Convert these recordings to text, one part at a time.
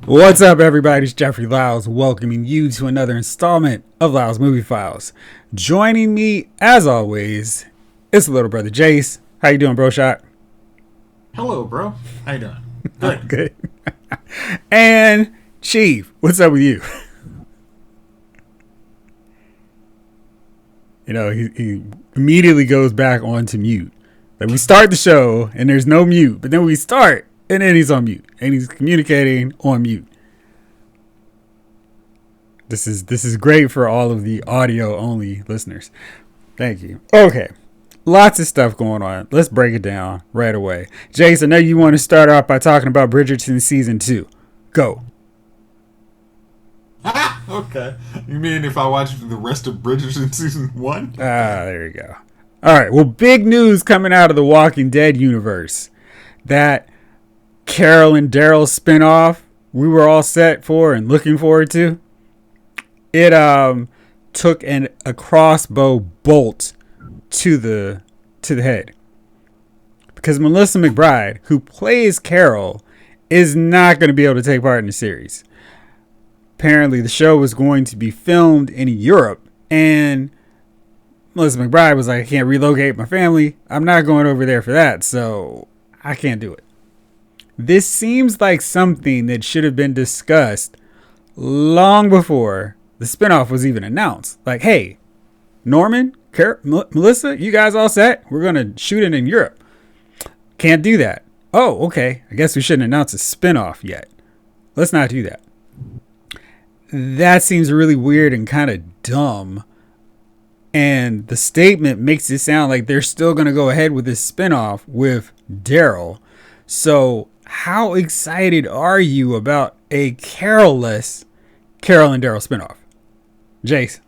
What's up, everybody? It's Jeffrey Lyles welcoming you to another installment of Lyles Movie Files. Joining me, as always, is little brother Jayce. How you doing, bro? Shot? Hello, bro. How you doing? Good. Good. And Chief, what's up with you? You know, he immediately goes back onto mute. Like, we start the show and there's no mute, but then we start and then he's on mute and he's communicating on mute. This is great for all of the audio only listeners. Thank you. Okay. Lots of stuff going on. Let's break it down right away. Jayce, I know you want to start off by talking about Bridgerton season 2. Go. Okay. You mean if I watch the rest of Bridgerton season 1? There you go. All right. Well, big news coming out of the Walking Dead universe. That Carol and Daryl spinoff we were all set for and looking forward to. It took a crossbow bolt to the head. Because Melissa McBride, who plays Carol, is not going to be able to take part in the series. Apparently, the show was going to be filmed in Europe, and Melissa McBride was like, I can't relocate my family. I'm not going over there for that, so I can't do it. This seems like something that should have been discussed long before the spinoff was even announced. Like, hey, Norman, Melissa, you guys all set? We're going to shoot it in Europe. Can't do that. Oh, okay. I guess we shouldn't announce a spinoff yet. Let's not do that. That seems really weird and kind of dumb. And the statement makes it sound like they're still going to go ahead with this spinoff with Daryl. So how excited are you about a Carol-less Carol and Daryl spinoff? Jayce,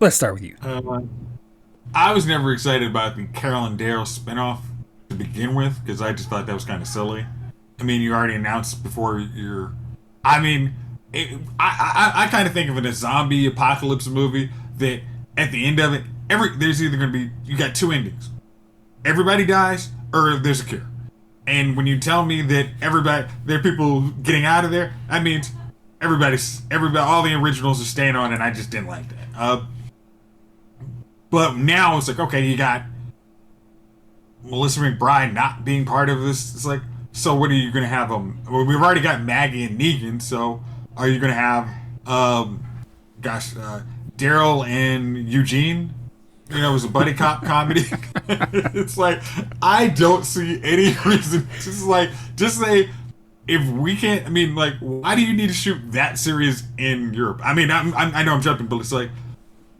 let's start with you. I was never excited about the Carol and Daryl spinoff to begin with because I just thought that was kind of silly. I mean, you already announced before you're. I mean, I kind of think of it as a zombie apocalypse movie that at the end of it, there's either going to be you got two endings: everybody dies or there's a cure. And when you tell me that there are people getting out of there, that means everybody, all the originals are staying on, and I just didn't like that. But now it's like, okay, you got Melissa McBride not being part of this. It's like, so what are you going to have them? Well, we've already got Maggie and Negan, so are you going to have, Daryl and Eugene? You know, it was a buddy cop comedy. It's like, I don't see any reason. Just say, if we can't, I mean, like, why do you need to shoot that series in Europe? I mean, I know I'm jumping, but it's like,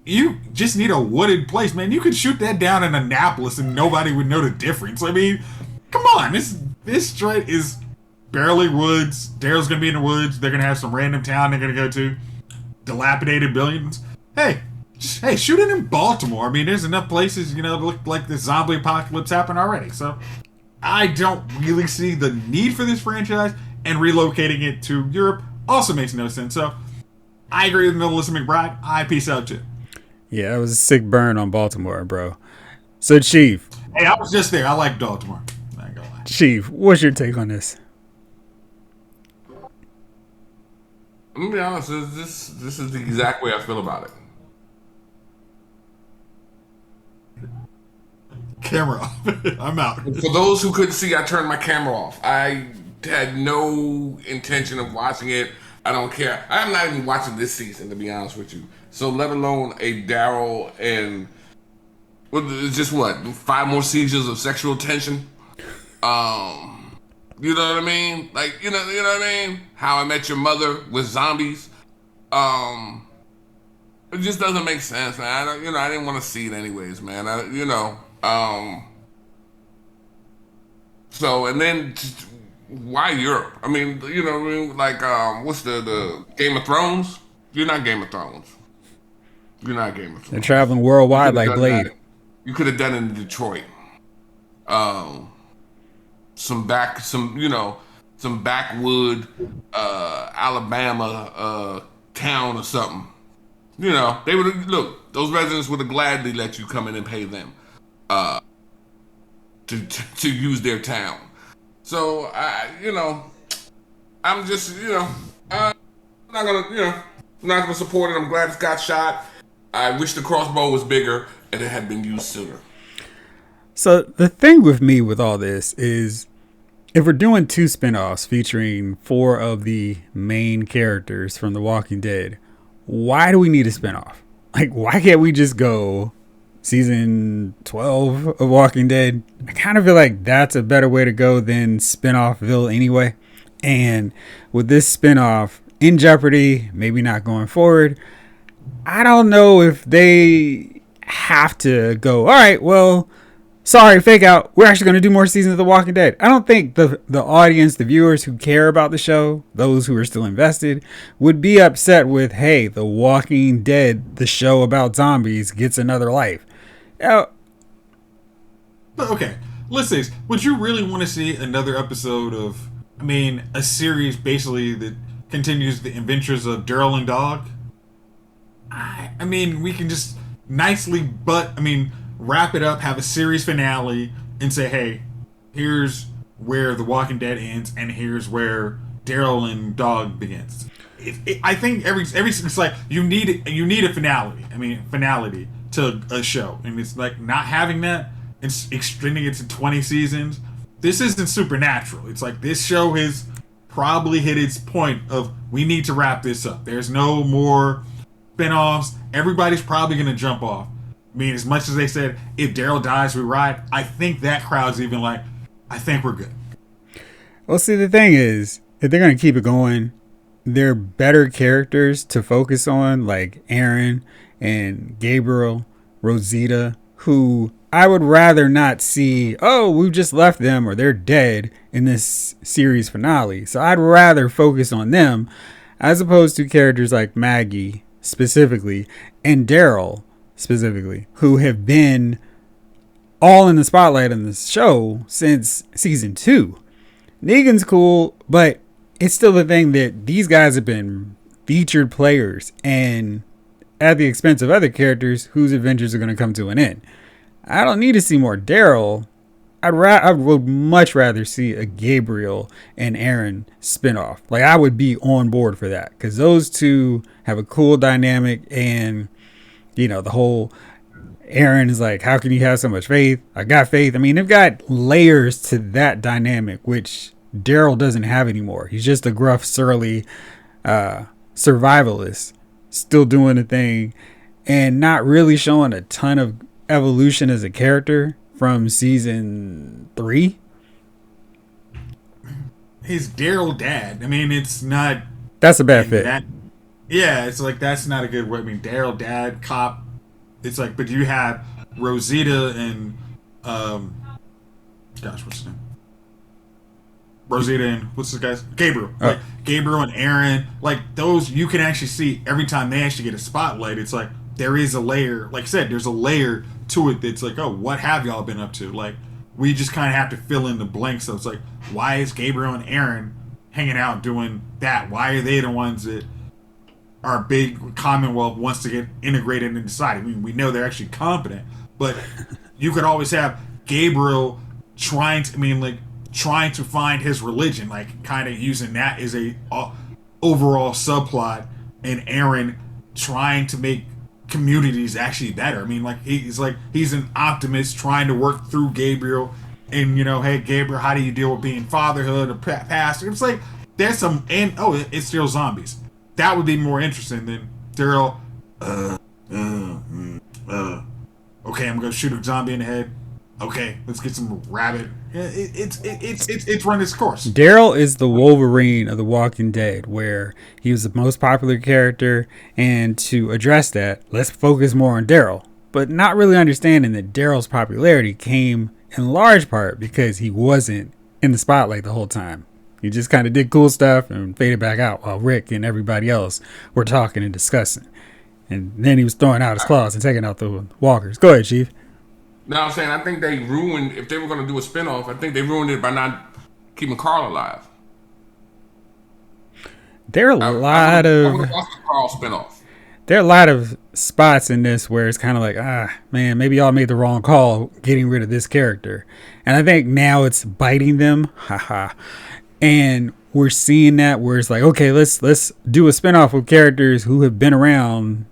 you just need a wooded place, man. You could shoot that down in Annapolis and nobody would know the difference. I mean, come on, this straight is barely woods. Daryl's gonna be in the woods. They're gonna have some random town they're gonna go to. Dilapidated buildings. Hey, shoot it in Baltimore. I mean, there's enough places, you know, to look like the zombie apocalypse happened already. So I don't really see the need for this franchise, and relocating it to Europe also makes no sense. So I agree with Melissa McBride. I peace out too. Yeah, that was a sick burn on Baltimore, bro. So, Chief. Hey, I was just there. I like Baltimore. I ain't gonna lie. Chief, what's your take on this? I'm gonna be honest. This is the exact way I feel about it. Camera off. I'm out. For those who couldn't see, I turned my camera off. I had no intention of watching it. I don't care. I'm not even watching this season, to be honest with you. So let alone a Daryl and just 5 more seasons of sexual tension. You know what I mean? Like you know what I mean? How I Met Your Mother with zombies. It just doesn't make sense, man. I didn't want to see it anyways, man. So and then. Why Europe? I mean, you know what I mean? Like, what's the Game of Thrones? You're not Game of Thrones. You're not Game of Thrones. They're traveling worldwide like Blade. You could have done it in Detroit. Some backwood, Alabama town or something. You know, they would look. Those residents would have gladly let you come in and pay them to use their town. So I'm just I'm not gonna, I'm not gonna support it. I'm glad it's got shot. I wish the crossbow was bigger and it had been used sooner. So the thing with me with all this is, if we're doing 2 spinoffs featuring 4 of the main characters from The Walking Dead, why do we need a spinoff? Like, why can't we just go season 12 of Walking Dead? I kind of feel like that's a better way to go than spinoffville anyway. And with this spinoff in jeopardy, maybe not going forward, I don't know if they have to go, all right, well, sorry, fake out, we're actually going to do more seasons of The Walking Dead. I don't think the audience, the viewers who care about the show, those who are still invested, would be upset with, hey, The Walking Dead, the show about zombies, gets another life. But okay, let's say, would you really want to see another episode of, a series basically that continues the adventures of Daryl and Dog? We can just nicely, wrap it up, have a series finale, and say, hey, here's where The Walking Dead ends, and here's where Daryl and Dog begins. I think it's like you need a finality. Finality to a show, and it's like not having that and extending it to 20 seasons. This isn't Supernatural. It's like this show has probably hit its point of we need to wrap this up. There's no more spinoffs. Everybody's probably gonna jump off. As much as they said, if Daryl dies, we ride, I think that crowd's even like, I think we're good. Well, see, the thing is, if they're going to keep it going, there are better characters to focus on, like Aaron and Gabriel, Rosita, who I would rather not see, oh, we've just left them or they're dead in this series finale. So I'd rather focus on them as opposed to characters like Maggie specifically and Daryl specifically, who have been all in the spotlight in this show since season 2. Negan's cool, but it's still the thing that these guys have been featured players and at the expense of other characters whose adventures are going to come to an end. I don't need to see more Daryl. I would much rather see a Gabriel and Aaron spinoff. Like, I would be on board for that because those two have a cool dynamic, and the whole Aaron is like, how can you have so much faith? I got faith. They've got layers to that dynamic, which Daryl doesn't have anymore. He's just a gruff, surly survivalist, still doing the thing and not really showing a ton of evolution as a character from season 3. He's Daryl dad. It's not. That's a bad fit. Yeah, it's like that's not a good word. Daryl dad cop. It's like, but you have Rosita and what's his name? Rosita and what's this guy's Gabriel. Like Gabriel and Aaron, like those you can actually see every time they actually get a spotlight. It's like there is a layer. Like I said, there's a layer to it that's like, oh, what have y'all been up to? Like we just kind of have to fill in the blanks. So it's like, why is Gabriel and Aaron hanging out doing that? Why are they the ones that our big Commonwealth wants to get integrated into society? We know they're actually competent, but you could always have Gabriel trying to find his religion, like kind of using that as a overall subplot, and Aaron trying to make communities actually better. He's an optimist trying to work through Gabriel, and hey Gabriel, how do you deal with being fatherhood or pastor? It's like there's some, and it's still zombies. That would be more interesting than Daryl. Okay, I'm gonna shoot a zombie in the head. Okay, let's get some rabbit. It's run its course. Daryl is the Wolverine of The Walking Dead, where he was the most popular character, and to address that, let's focus more on Daryl. But not really understanding that Daryl's popularity came in large part because he wasn't in the spotlight the whole time. He just kind of did cool stuff and faded back out while Rick and everybody else were talking and discussing. And then he was throwing out his claws and taking out the walkers. Go ahead, Chief. No, I'm saying I think they ruined, if they were going to do a spinoff, I think they ruined it by not keeping Carl alive. There are a lot of Carl spinoff. There are a lot of spots in this where it's kind of like, man, maybe y'all made the wrong call getting rid of this character. And I think now it's biting them. Haha. And we're seeing that where it's like, okay, let's do a spinoff with characters who have been around,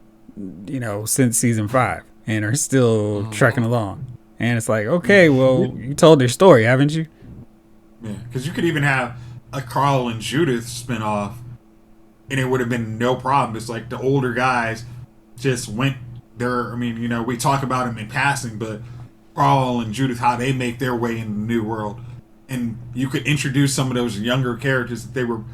since season 5 and are still trekking along. And it's like, okay, well, you told their story, haven't you? Yeah, because you could even have a Carl and Judith spinoff, and it would have been no problem. It's like the older guys just went there. I mean, we talk about them in passing, but Carl and Judith, how they make their way in the new world. And you could introduce some of those younger characters that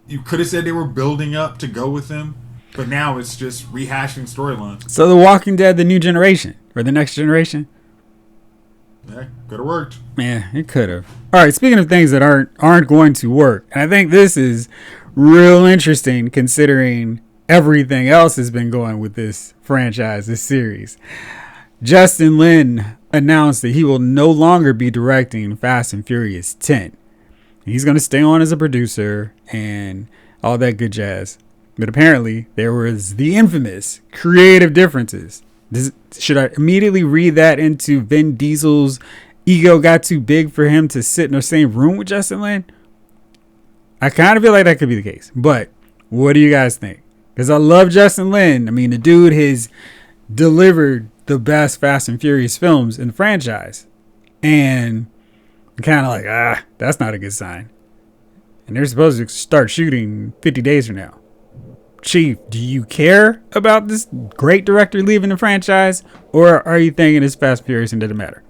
you could have said they were building up to go with them, but now it's just rehashing storylines. So The Walking Dead, the new generation, or the next generation? Yeah, could have worked. Man, it could have. All right, speaking of things that aren't going to work, and I think this is real interesting considering everything else has been going with this franchise, this series. Justin Lin announced that he will no longer be directing Fast and Furious 10. He's going to stay on as a producer and all that good jazz. But apparently there was the infamous creative differences. Should I immediately read that into Vin Diesel's ego got too big for him to sit in the same room with Justin Lin? I kind of feel like that could be the case. But what do you guys think? Because I love Justin Lin. I mean, the dude has delivered the best Fast and Furious films in the franchise. And I'm kind of like, that's not a good sign. And they're supposed to start shooting 50 days from now. Chief, do you care about this great director leaving the franchise? Or are you thinking it's Fast and Furious and doesn't matter?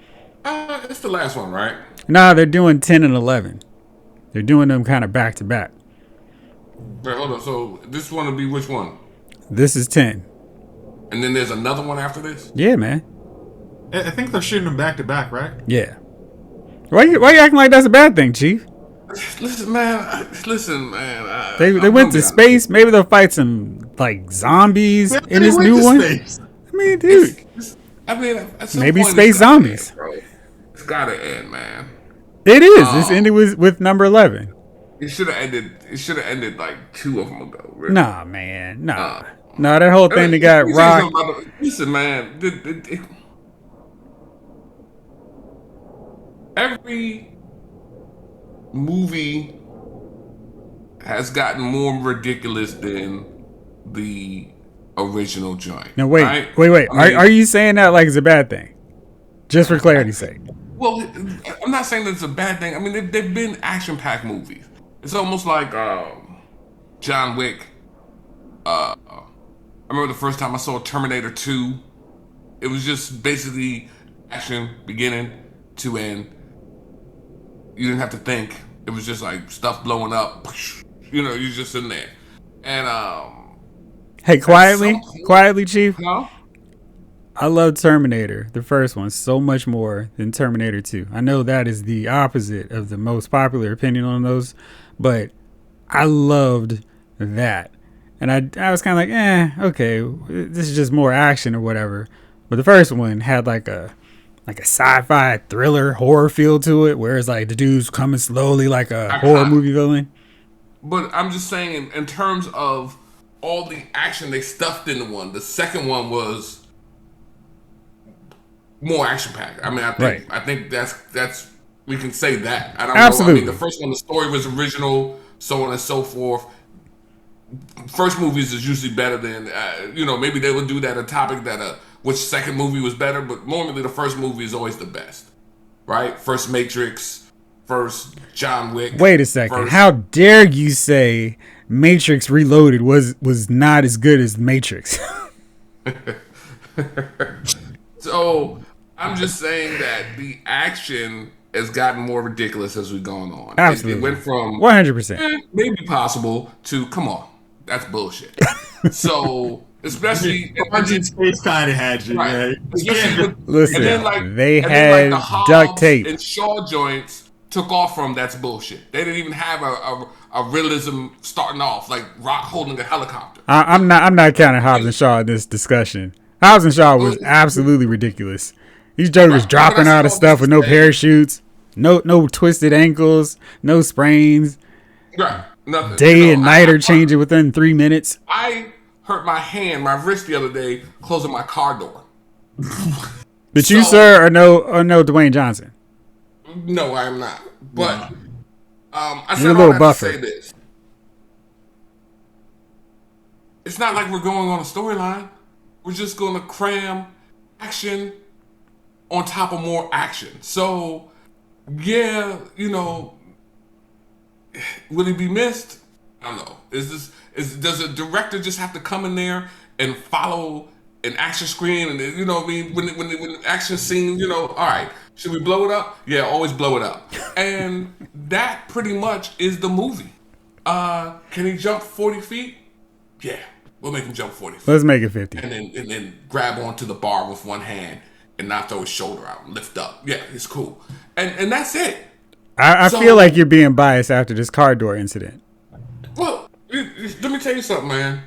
It's the last one, right? Nah, they're doing 10 and 11. They're doing them kind of back to back. Wait, hold on. So this one will be which one? This is 10. And then there's another one after this? Yeah, man. I think they're shooting them back to back, right? Yeah. Why you acting like that's a bad thing, Chief? Listen, man. They went to space. Maybe they'll fight some like zombies in this new one. Space. I mean, dude. Maybe space zombies. End, it's gotta end, man. It is. It's ended with number 11. It should have ended. It should have ended like 2 of them ago. Really. Nah, man. Nah. Nah, that whole thing that got rocked. Listen, man. Every movie has gotten more ridiculous than the original joint. Now wait, right? wait. Are you saying that like it's a bad thing? Just for clarity's sake. Well, I'm not saying that it's a bad thing. I mean, they've been action-packed movies. It's almost like John Wick. I remember the first time I saw Terminator 2. It was just basically action beginning to end. You didn't have to think. It was just like stuff blowing up. You're just in there. And hey, quietly, Chief. Huh? I love Terminator, the first one, so much more than Terminator 2. I know that is the opposite of the most popular opinion on those, but I loved that. And I was kind of like, okay, this is just more action or whatever. But the first one had like a sci-fi thriller horror feel to it, where it's like the dude's coming slowly like a horror movie villain. But I'm just saying, in terms of all the action they stuffed into one, the second one was more action packed. I mean, I think that's we can say that. I don't know. I mean, the first one, the story was original, so on and so forth. First movies is usually better than maybe they would do that a topic that which second movie was better, but normally the first movie is always the best, right? First Matrix, first John Wick. Wait a second. How dare you say Matrix Reloaded was not as good as Matrix? So I'm just saying that the action has gotten more ridiculous as we've gone on. Absolutely. It went from 100% maybe possible to come on, that's bullshit. So especially Space kind of had you, right? Listen, they had the duct tape and Shaw joints took off from that's bullshit. They didn't even have a realism starting off like Rock holding a helicopter. I'm not counting Hobbs and Shaw in this discussion. Hobbs and Shaw was absolutely ridiculous. These jokers dropping out of stuff with no parachutes, no twisted ankles, no sprains. Right, nothing. Day and night are changing within 3 minutes. I hurt my wrist the other day closing my car door. But you, sir, are no Dwayne Johnson. No, I am not. But I You're said a all little that buffer. to say this. It's not like we're going on a storyline. We're just going to cram action on top of more action. So, yeah, will he be missed? I don't know. Does a director just have to come in there and follow an action screen and what I mean, when the action scene, all right, should we blow it up? Yeah, always blow it up. And that pretty much is the movie. Can he jump 40 feet? Yeah, we'll make him jump 40 feet. Let's make it 50. And then grab onto the bar with one hand and not throw his shoulder out, lift up. Yeah, it's cool. And that's it. I feel like you're being biased after this car door incident. Well, let me tell you something, man.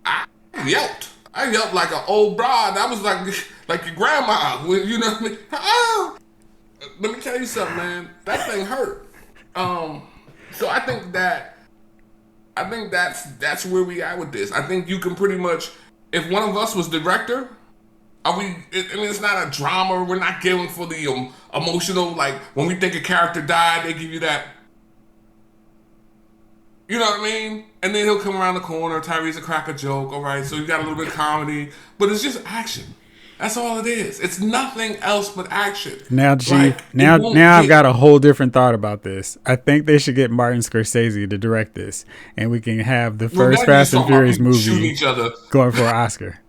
I yelped. I yelped like an old broad. I was like your grandma. You know what I mean? Let me tell you something, man. That thing hurt. So I think that's where we at with this. I think you can pretty much, if one of us was director, it's not a drama. We're not going for the emotional, like when we think a character died, they give you that. You know what I mean? And then he'll come around the corner, Tyrese will crack a joke, all right? So you got a little bit of comedy, but it's just action. That's all it is. It's nothing else but action. Now, Chief, now I've got a whole different thought about this. I think they should get Martin Scorsese to direct this, and we can have the first Fast and Furious movie going for an Oscar.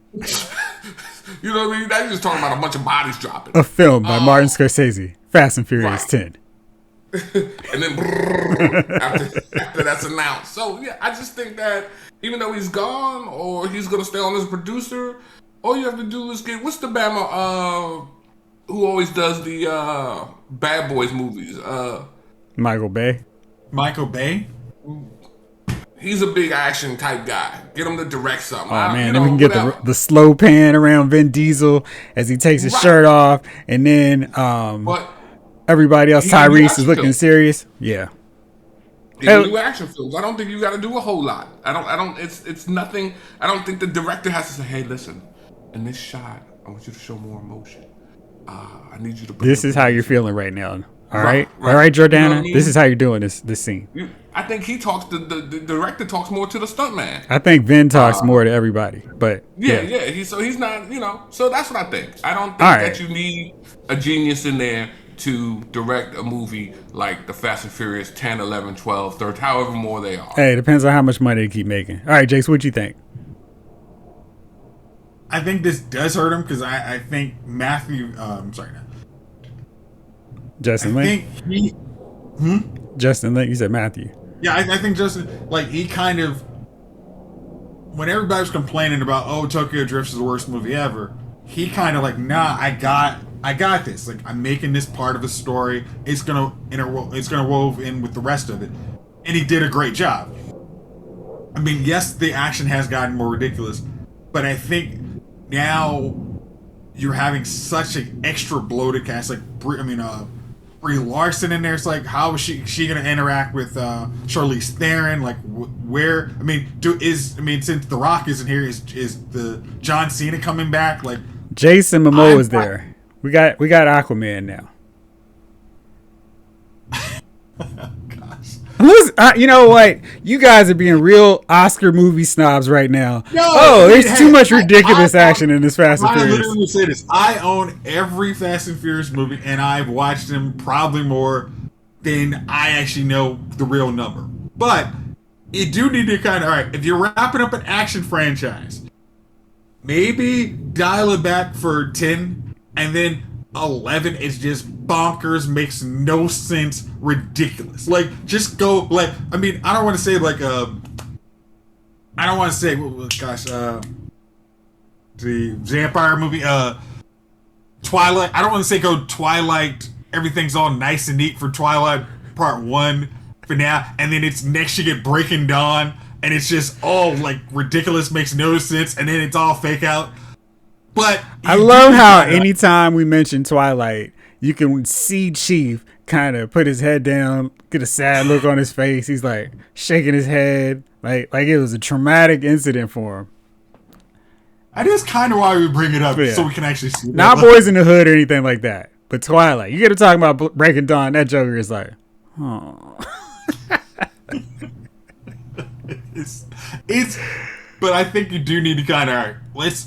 You know what I mean? Now you're just talking about a bunch of bodies dropping. A film by Martin Scorsese, Fast and Furious 10. And then after that's announced. So yeah, I just think that even though he's gone or he's gonna stay on as a producer, all you have to do is get, what's the Bama who always does the Bad Boys movies? Michael Bay. He's a big action type guy. Get him to direct something. Oh man, then we can get the slow pan around Vin Diesel as he takes his shirt off, and then but everybody else, Tyrese is looking serious. Yeah. You do action films. I don't think you got to do a whole lot. I don't. It's nothing. I don't think the director has to say, "Hey, listen, in this shot, I want you to show more emotion. I need you to." This is how you're feeling right now. All right, Jordana. You know I mean? This is how you're doing this scene. I think he talks. The director talks more to the stuntman. I think Vin talks more to everybody. But yeah. He's not. So that's what I think. I don't think that you need a genius in there to direct a movie like the Fast and Furious 10, 11, 12, 13, however more they are. Hey, it depends on how much money they keep making. All right, Jayce, what you think? I think this does hurt him because I think Matthew. Justin Lin? Justin Lin, you said Matthew. Yeah, I think Justin, he kind of, when everybody was complaining about, Tokyo Drift is the worst movie ever, he kind of nah, I got this. I'm making this part of a story. It's gonna wove in with the rest of it, and he did a great job. I mean, yes, the action has gotten more ridiculous, but I think now you're having such an extra bloated cast. Brie Larson in there. It's how is she gonna interact with Charlize Theron? Where? Since The Rock isn't here, is the John Cena coming back? Jason Momoa is there. We got Aquaman now. Gosh. You know what? You guys are being real Oscar movie snobs right now. There's too much ridiculous action in this Fast and Furious. I literally say this. I own every Fast and Furious movie, and I've watched them probably more than I actually know the real number. But you do need to all right, if you're wrapping up an action franchise, maybe dial it back for 10, and then 11 is just bonkers, makes no sense, ridiculous. Just go, I don't want to say I don't want to say, the vampire movie, Twilight. I don't want to say go Twilight, everything's all nice and neat for Twilight Part 1 for now, and then it's next you get Breaking Dawn, and it's just all ridiculous, makes no sense, and then it's all fake out. But I love how anytime we mention Twilight, you can see Chief kind of put his head down, get a sad look on his face. He's shaking his head, like it was a traumatic incident for him. That is kind of why we bring it up, so we can actually see. Not Boys in the Hood or anything like that, but Twilight. You get to talk about Breaking Dawn, that Joker is Oh. it's but I think you do need to kind of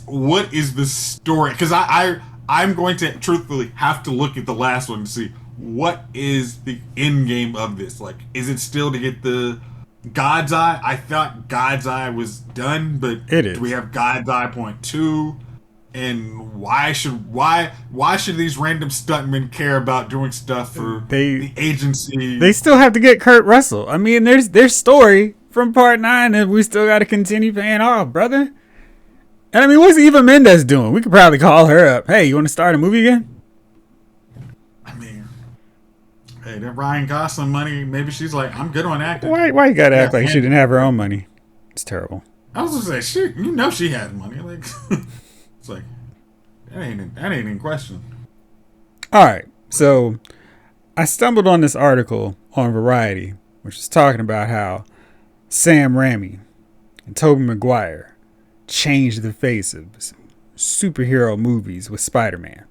what is the story, because I'm going to truthfully have to look at the last one to see what is the end game of this. Like, is it still to get the God's Eye? I thought God's Eye was done, but it is. Do we have God's Eye .2? And why should these random stuntmen care about doing stuff for the agency? They still have to get Kurt Russell. I mean, there's story from part 9 that we still got to continue paying off, brother. And I mean, what's Eva Mendes doing? We could probably call her up. Hey, you want to start a movie again? I mean, hey, that Ryan Gosling money. Maybe she's like, I'm good on acting. Why you gotta act like she didn't have her own money? It's terrible. I was gonna say, shit, you know she has money. Like, it's like that ain't in question. All right, so I stumbled on this article on Variety, which is talking about how Sam Raimi and Tobey Maguire changed the face of superhero movies with Spider-Man.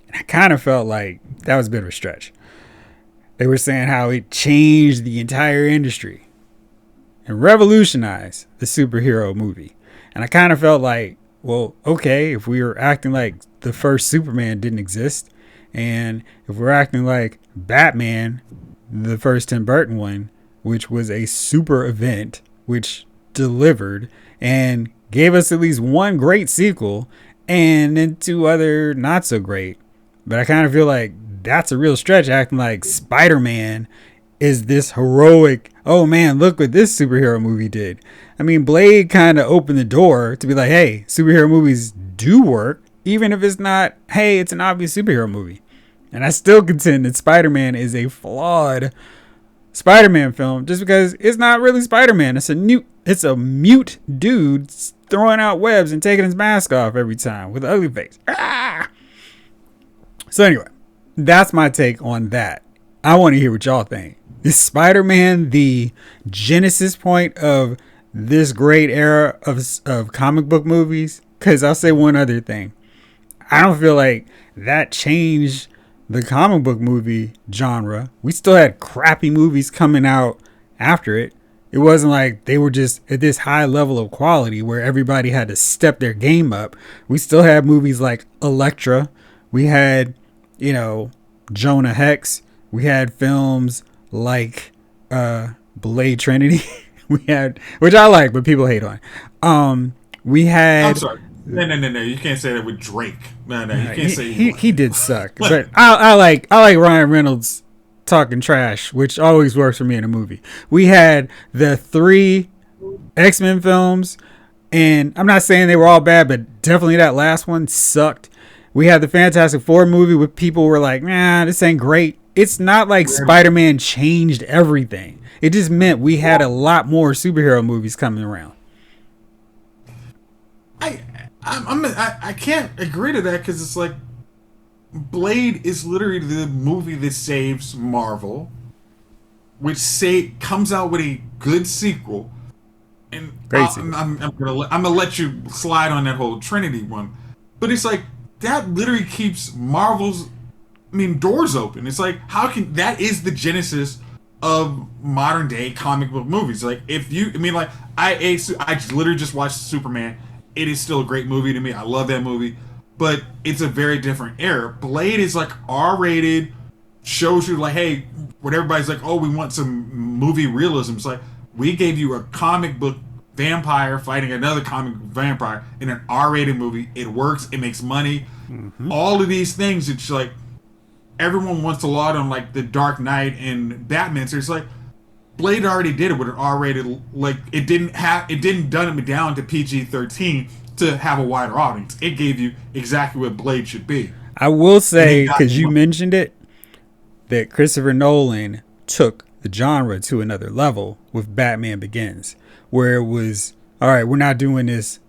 And I kind of felt like that was a bit of a stretch. They were saying how it changed the entire industry and revolutionized the superhero movie. And I kind of felt like, well, okay, if we were acting like the first Superman didn't exist, and if we're acting like Batman, the first Tim Burton one, which was a super event, which delivered and gave us at least one great sequel and then 2 other not so great. But I kind of feel like that's a real stretch, acting like Spider-Man is this heroic, oh man, look what this superhero movie did. I mean, Blade kind of opened the door to be like, hey, superhero movies do work, even if it's not, hey, it's an obvious superhero movie. And I still contend that Spider-Man is a flawed Spider-Man film just because it's not really Spider-Man. It's a mute dude throwing out webs and taking his mask off every time with an ugly face. Ah! So anyway, that's my take on that. I want to hear what y'all think. Is Spider-Man the genesis point of this great era of comic book movies? Because I'll say one other thing. I don't feel like that changed the comic book movie genre. We still had crappy movies coming out after it. It wasn't like they were just at this high level of quality where everybody had to step their game up. We still had movies like Elektra. We had, Jonah Hex. We had films like Blade Trinity. We had, which I like, but people hate on. We had. I'm sorry. No. You can't say that with Drake. No. You can't say he did suck. But I like Ryan Reynolds talking trash, which always works for me in a movie. We had the 3 X-Men films, and I'm not saying they were all bad, but definitely that last one sucked. We had the Fantastic Four movie with people who were like, nah, this ain't great. It's not like Spider-Man changed everything. It just meant we had a lot more superhero movies coming around. I can't agree to that because it's like Blade is literally the movie that saves Marvel, which comes out with a good sequel, and I'm gonna let you slide on that whole Trinity one, but it's like that literally keeps Marvel's doors open. It's like, how can that is the genesis of modern day comic book movies. Like, if you, I literally just watched Superman. It is still a great movie to me. I love that movie, but it's a very different era. Blade is like R-rated, shows you like, hey, when everybody's like, oh, we want some movie realism. It's like, we gave you a comic book vampire fighting another comic book vampire in an R-rated movie. It works. It makes money. Mm-hmm. All of these things. It's like everyone wants to laud on like the Dark Knight and Batman. So it's like Blade already did it with an R-rated. Like it didn't dumb it down to PG-13 to have a wider audience. It gave you exactly what Blade should be. I will say, because you mentioned it, that Christopher Nolan took the genre to another level with Batman Begins, where it was, all right, we're not doing this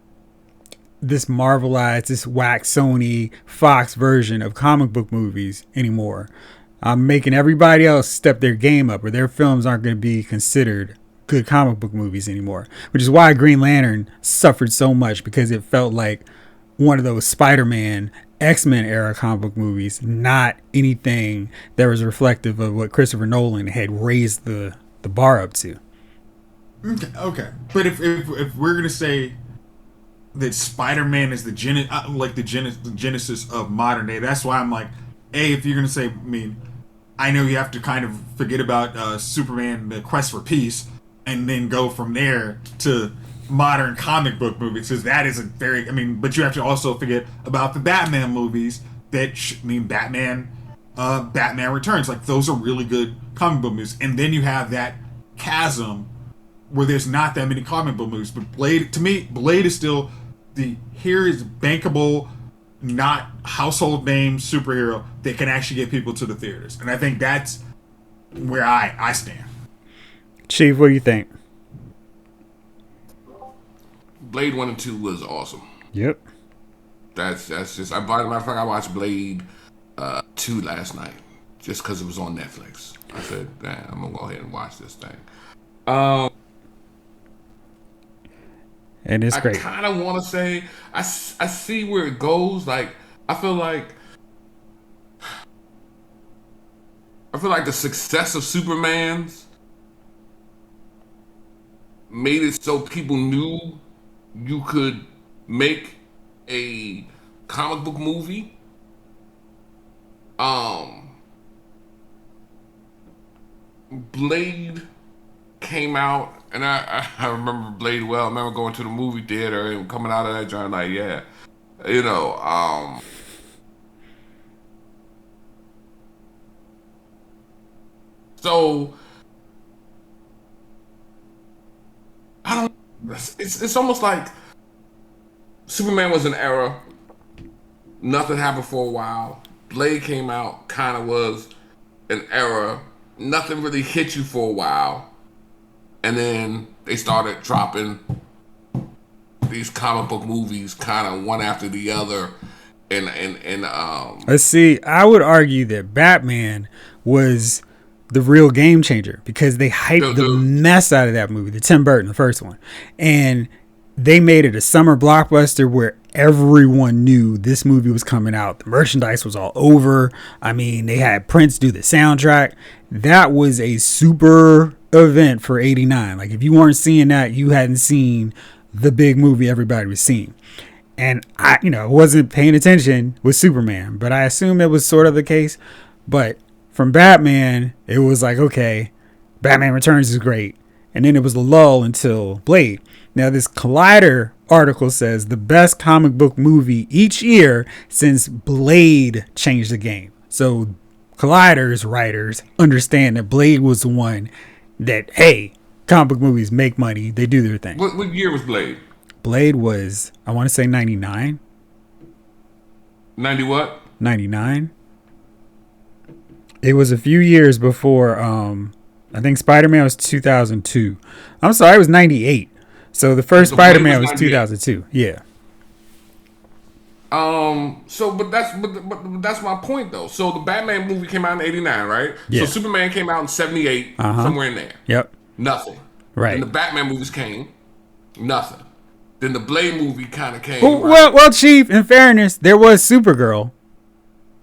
Marvelized, this whack Sony Fox version of comic book movies anymore. I'm making everybody else step their game up, or their films aren't going to be considered good comic book movies anymore, which is why Green Lantern suffered so much, because it felt like one of those Spider-Man X-Men era comic book movies, not anything that was reflective of what Christopher Nolan had raised the bar up to. Okay. But if we're gonna say that Spider-Man is the genesis of modern day, that's why I'm like, if you're gonna say, I mean, I know you have to kind of forget about Superman, the Quest for Peace, and then go from there to modern comic book movies, because that is a very, I mean, but you have to also forget about the Batman movies Batman Returns. Like, those are really good comic book movies. And then you have that chasm where there's not that many comic book movies. But Blade, to me, Blade is still here is bankable, not household name superhero that can actually get people to the theaters. And I think that's where I stand. Chief, what do you think? Blade 1 and 2 was awesome. Yep. That's just. Matter of fact, I watched Blade 2 last night just because it was on Netflix. I said, "Damn, I'm gonna go ahead and watch this thing." And it's great. I kind of want to say I see where it goes. Like, I feel like the success of Superman's made it so people knew you could make a comic book movie. Blade came out, and I remember Blade well. I remember going to the movie theater and coming out of that joint like, yeah, you know. So I don't. It's almost like Superman was an era. Nothing happened for a while. Blade came out, kind of was an era. Nothing really hit you for a while. And then they started dropping these comic book movies kind of one after the other. Let's see. I would argue that Batman was the real game changer because they hyped the mess out of that movie, the Tim Burton, the first one. And they made it a summer blockbuster where everyone knew this movie was coming out. The merchandise was all over. I mean, they had Prince do the soundtrack. That was a super event for 89. Like, if you weren't seeing that, you hadn't seen the big movie everybody was seeing. And I wasn't paying attention with Superman, but I assume it was sort of the case. But from Batman, it was like, okay, Batman Returns is great. And then it was a lull until Blade. Now, this Collider article says the best comic book movie each year since Blade changed the game. So Collider's writers understand that Blade was the one that, hey, comic book movies make money. They do their thing. What year was Blade? Blade was, I want to say 99. 90 what? 99. It was a few years before, I think Spider-Man was 2002. I'm sorry, it was 98. So the first Spider-Man was 2002. Yeah. But that's my point though. So the Batman movie came out in 89, right? Yeah. So Superman came out in 78, somewhere in there. Yep. Nothing. Right. Then the Batman movies came, nothing. Then the Blade movie kind of came. Well, Chief, in fairness, there was Supergirl.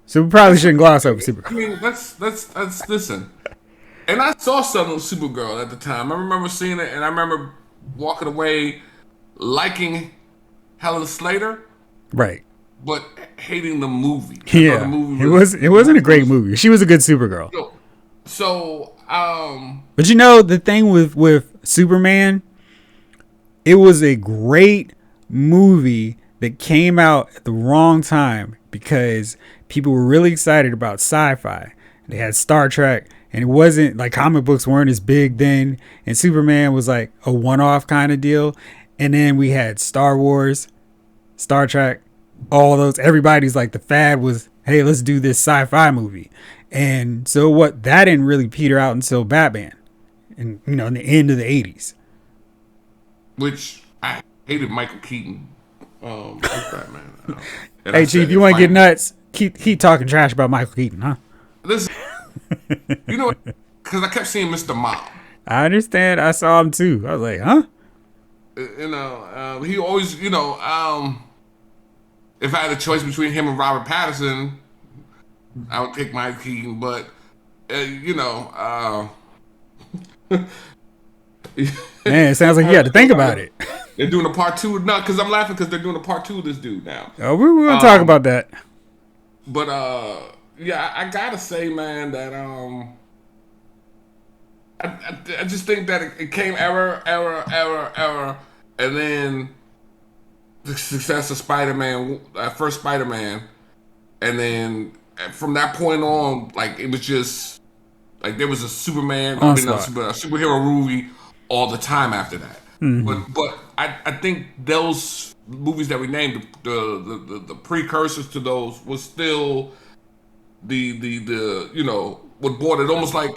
So we probably shouldn't gloss over Supergirl. I mean, let's listen. And I saw some of Supergirl at the time. I remember seeing it, and I remember walking away liking Helen Slater, right? But hating the movie. Yeah, the movie it wasn't a great movie. She was a good Supergirl. But the thing with Superman, it was a great movie that came out at the wrong time because people were really excited about sci-fi. They had Star Trek. And it wasn't like comic books weren't as big then. And Superman was like a one-off kind of deal. And then we had Star Wars, Star Trek, all those. Everybody's like, the fad was, hey, let's do this sci-fi movie. And so that didn't really peter out until Batman. And, in the end of the 80s. Which I hated Michael Keaton. Batman. Hey, Chief, you want to get nuts? Keep talking trash about Michael Keaton, huh? Listen. Because I kept seeing Mr. Mom. I understand. I saw him too. I was like, huh? He always, if if I had a choice between him and Robert Pattinson, I would pick Mike Keaton. But Man, it sounds like you had to think about it. They're doing a part 2. No, because I'm laughing because they're doing a part 2 of this dude now. Oh, we will talk about that. But yeah, I gotta say, man, that I just think that it came error, and then the success of Spider-Man, first Spider-Man, and then from that point on, like it was just like there was a Superman, a superhero movie all the time after that. Mm-hmm. But I think those movies that we named, the precursors to those, was still the what brought it almost like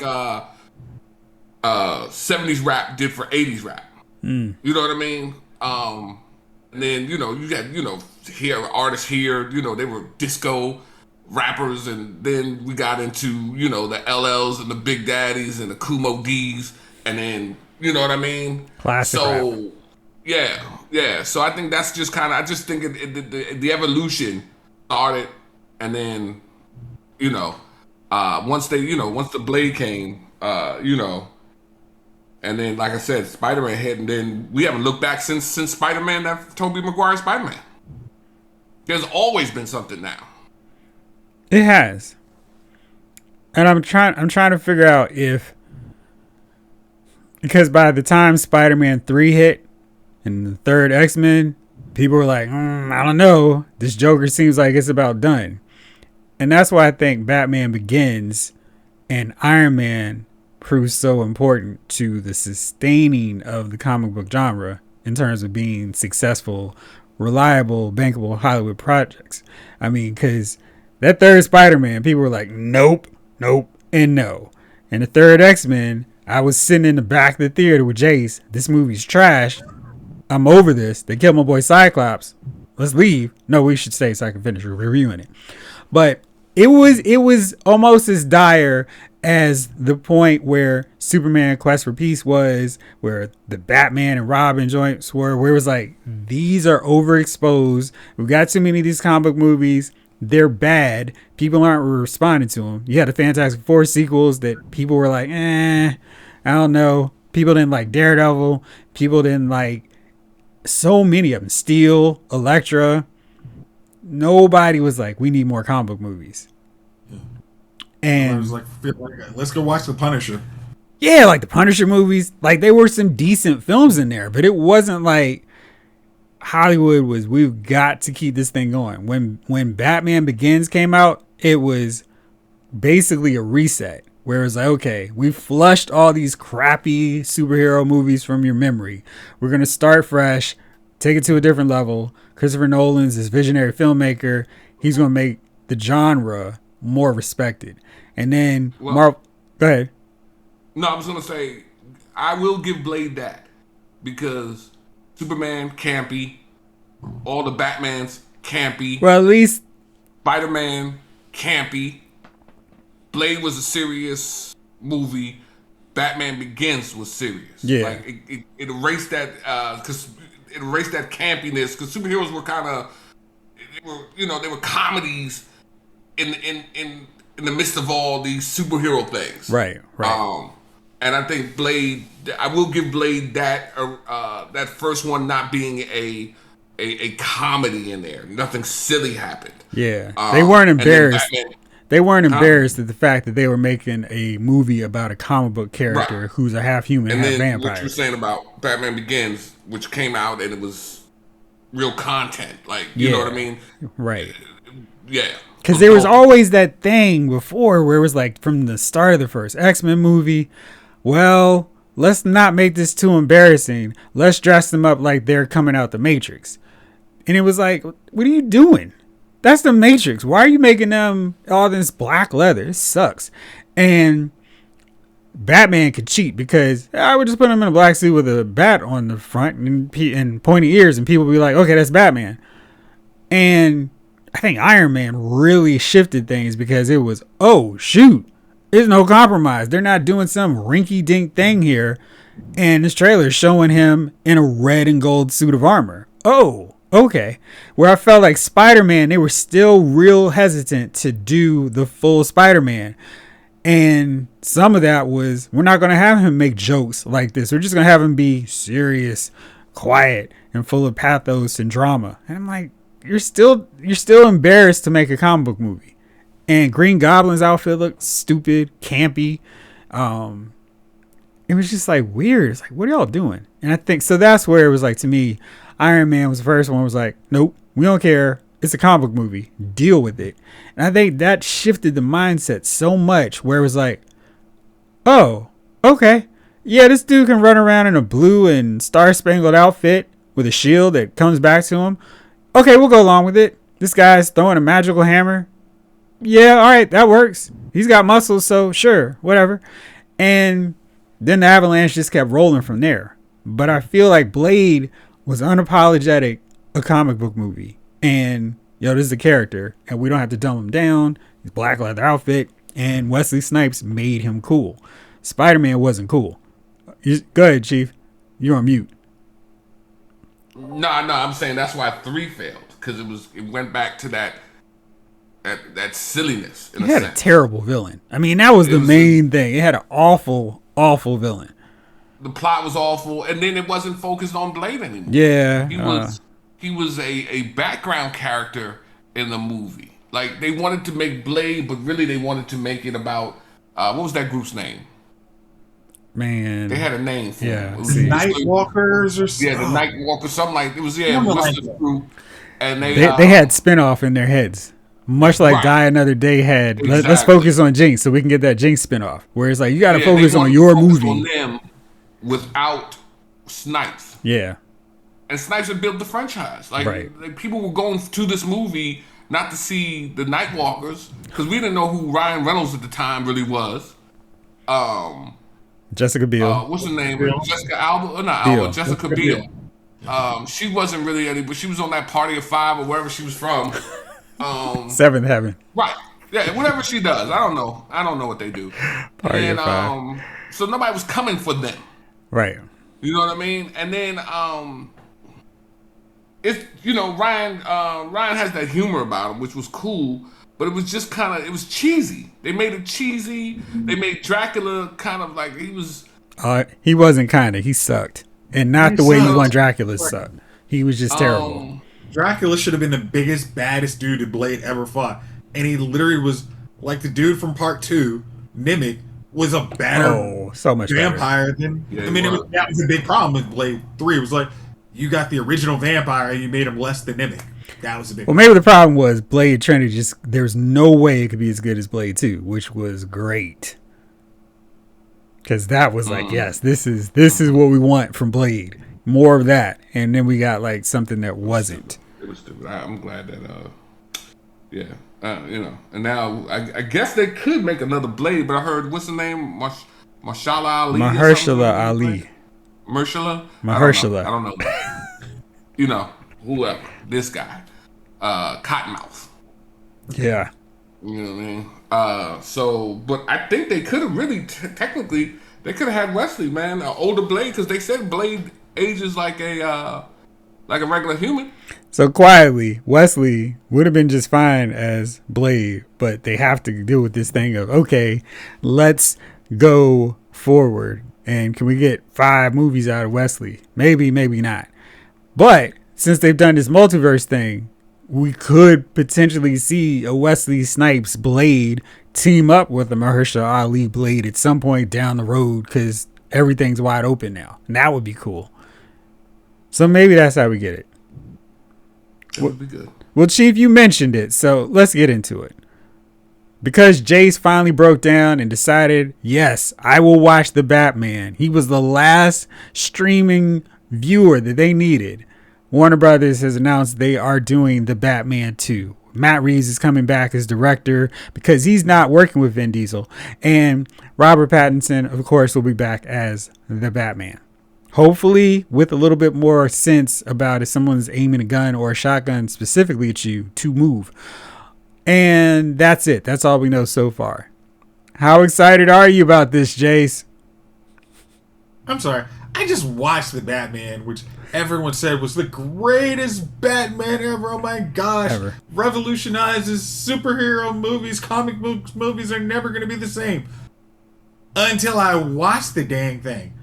70s rap did for 80s rap. You know what I mean? And then you got here artists here, they were disco rappers, and then we got into the LLs and the Big Daddies and the Kumo D's, and then you know what I mean? Classic rap. Yeah. So I think that's just kind of, I just think the evolution started, and then once the Blade came, and then like I said, Spider-Man hit, and then we haven't looked back since Spider-Man, that Tobey Maguire Spider-Man. There's always been something now. It has, and I'm trying to figure out because by the time Spider-Man 3 hit and the third X-Men, people were like, I don't know, this Joker seems like it's about done. And that's why I think Batman Begins and Iron Man proves so important to the sustaining of the comic book genre in terms of being successful, reliable, bankable Hollywood projects. I mean, because that third Spider-Man, people were like, nope, and no. And the third X-Men, I was sitting in the back of the theater with Jayce. This movie's trash. I'm over this. They killed my boy Cyclops. Let's leave. No, we should stay so I can finish reviewing it. But it was almost as dire as the point where Superman Quest for Peace was, where the Batman and Robin joints were, where it was like, these are overexposed. We've got too many of these comic book movies. They're bad. People aren't responding to them. You had the Fantastic Four sequels that people were like, I don't know. People didn't like Daredevil. People didn't like so many of them. Steel, Elektra. Nobody was like, we need more comic book movies. Yeah. And I was like, let's go watch The Punisher. Yeah, like the Punisher movies. Like, there were some decent films in there, but it wasn't like Hollywood was, we've got to keep this thing going. When Batman Begins came out, it was basically a reset where it's like, okay, we flushed all these crappy superhero movies from your memory. We're going to start fresh, take it to a different level. Christopher Nolan's this visionary filmmaker. He's going to make the genre more respected. And then go ahead. No, I was going to say, I will give Blade that, because Superman campy, all the Batmans campy. Well, at least Spider-Man campy. Blade was a serious movie. Batman Begins was serious. Yeah, like it erased that because it erased that campiness, because superheroes were kind of, they were comedies in the midst of all these superhero things. Right. And I think Blade, I will give Blade that that first one not being a comedy in there. Nothing silly happened. Yeah, they weren't embarrassed. They weren't embarrassed at the fact that they were making a movie about a comic book character who's a half human and half vampire. What you were saying about Batman Begins, which came out and it was real content, like you know what I mean? Right. Yeah. Because there was always that thing before where it was like, from the start of the first X-Men movie, well, let's not make this too embarrassing. Let's dress them up like they're coming out the Matrix. And it was like, what are you doing? That's the Matrix. Why are you making them all this black leather? It sucks. And Batman could cheat because I would just put him in a black suit with a bat on the front and pointy ears, and people would be like, okay, that's Batman. And I think Iron Man really shifted things because it was, oh, shoot, there's no compromise. They're not doing some rinky-dink thing here. And this trailer is showing him in a red and gold suit of armor. Oh, okay. Where I felt like Spider-Man, they were still real hesitant to do the full Spider-Man. And some of that was, we're not going to have him make jokes like this. We're just going to have him be serious, quiet, and full of pathos and drama. And I'm like, you're still embarrassed to make a comic book movie. And Green Goblin's outfit looked stupid, campy. It was just like weird. It's like, what are y'all doing? And I think, so that's where it was like, to me, Iron Man was the first one, was like, nope, we don't care. It's a comic book movie. Deal with it. And I think that shifted the mindset so much, where it was like, oh, okay. Yeah, this dude can run around in a blue and star-spangled outfit with a shield that comes back to him. Okay, we'll go along with it. This guy's throwing a magical hammer. Yeah, all right, that works. He's got muscles, so sure, whatever. And then the avalanche just kept rolling from there. But I feel like Blade was unapologetic a comic book movie. And, this is a character, and we don't have to dumb him down. His black leather outfit, and Wesley Snipes made him cool. Spider-Man wasn't cool. Go ahead, Chief. You're on mute. No, I'm saying that's why 3 failed, because it went back to that silliness. It had a terrible villain. I mean, that was the main thing. It had an awful villain. The plot was awful, and then it wasn't focused on Blade anymore. Yeah, he was a background character in the movie. Like, they wanted to make Blade, but really they wanted to make it about what was that group's name? Man, they had a name for it. Nightwalkers or something. Yeah, the Nightwalkers, something like it was. Yeah, it was this group, and they had spinoff in their heads. Much like Die Another Day had. Exactly. Let's focus on Jinx so we can get that Jinx spinoff. Where it's like, you got to focus on your movie. On them without Snipes. Yeah. And Snipes had built the franchise. Like people were going to this movie not to see the Nightwalkers, because we didn't know who Ryan Reynolds at the time really was. Jessica Biel. What's her name? Jessica Alba? Not Biel. Alba. Jessica Biel. She wasn't really any, but she was on that Party of Five or wherever she was from. Seventh Heaven. Right. Yeah, whatever she does. I don't know what they do. Party of Five. So nobody was coming for them. Right. You know what I mean? And then it's Ryan has that humor about him, which was cool, but it was just it was cheesy. They made it cheesy. They made Dracula kind of like he was. He wasn't he sucked, and not the way you want Dracula sucked. He was just terrible. Dracula should have been the biggest, baddest dude that Blade ever fought, and he literally was like the dude from Part 2, Mimic, was a better so much vampire better. than. Yeah, I mean, that was a big problem with Blade 3. It was like, you got the original vampire and you made him less than Mimic. That was a big problem. Maybe the problem was Blade Trinity there's no way it could be as good as Blade 2, which was great. Because that was like, yes, this is what we want from Blade. More of that. And then we got like something that wasn't. It was stupid. I'm glad that and now I guess they could make another Blade, but I heard, what's the name? Mahershala Ali. Mahershala Ali. Mahershala. I don't know. Whoever. This guy. Cottonmouth. Yeah. You know what I mean? But I think they could have really, technically, they could have had Wesley, man, an older Blade, because they said Blade ages like a regular human. So quietly, Wesley would have been just fine as Blade, but they have to deal with this thing of, okay, let's go forward. And can we get 5 movies out of Wesley? Maybe, maybe not. But since they've done this multiverse thing, we could potentially see a Wesley Snipes Blade team up with a Mahershala Ali Blade at some point down the road, because everything's wide open now. And that would be cool. So maybe that's how we get it. That would be good. Well, Chief, you mentioned it, so let's get into it. Because Jayce finally broke down and decided, yes, I will watch The Batman. He was the last streaming viewer that they needed. Warner Brothers has announced they are doing The Batman 2. Matt Reeves is coming back as director because he's not working with Vin Diesel. And Robert Pattinson, of course, will be back as the Batman. Hopefully with a little bit more sense about if someone's aiming a gun or a shotgun specifically at you to move. And that's it. That's all we know so far. How excited are you about this, Jayce? I'm sorry. I just watched The Batman, which everyone said was the greatest Batman ever. Oh my gosh. Ever. Revolutionizes superhero movies. Comic books movies are never going to be the same. Until I watched the dang thing.